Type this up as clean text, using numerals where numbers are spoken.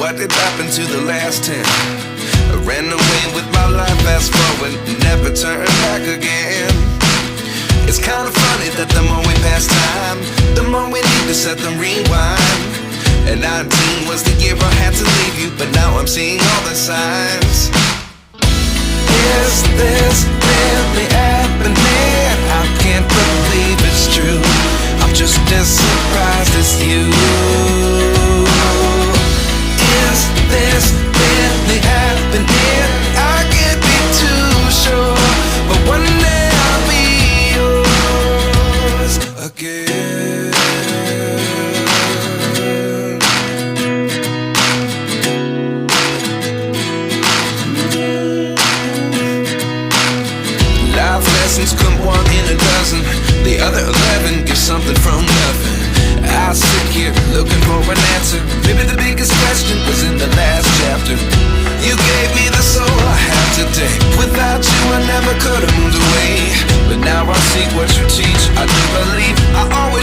what did happen to the last 10? I ran away with my life, fast forward, never turn back again. It's kind of funny that the more we pass time, the more we need to set them rewind. And 19 was the year I had to leave you, but now I'm seeing all the signs. Is this really happening? I can't believe it's true. I'm just as surprised as you. Is this really happening? I can't be too sure, but one day I'll be yours again. Life lessons come one in a dozen. The other 11 give something from nothing. I sit here looking for an answer. Maybe the biggest question was in the last chapter. You gave me the soul I have today. Without you I never could have moved away. But now I see what you teach. I do believe I always